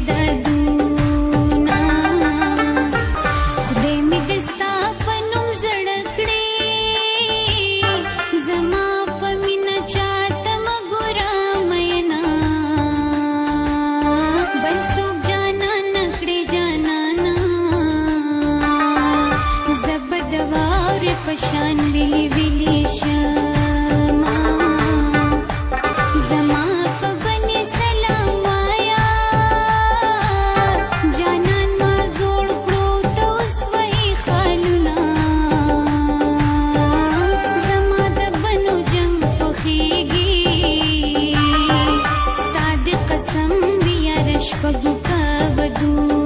دردونه خدای مې د ستا په نوم زړه کړې زما په مینه چاته مه ګوره مینا بل څوک جانان نه کړې جانانا زه به د واورې په شان ویلې ویلې شمه زما په بني سلام وایا جانان ما زوړ کړو ته اوس وایي خالونه زما د بنو جنګ خوښېږي ستا د قسم وي یاره شپږو کا ودونه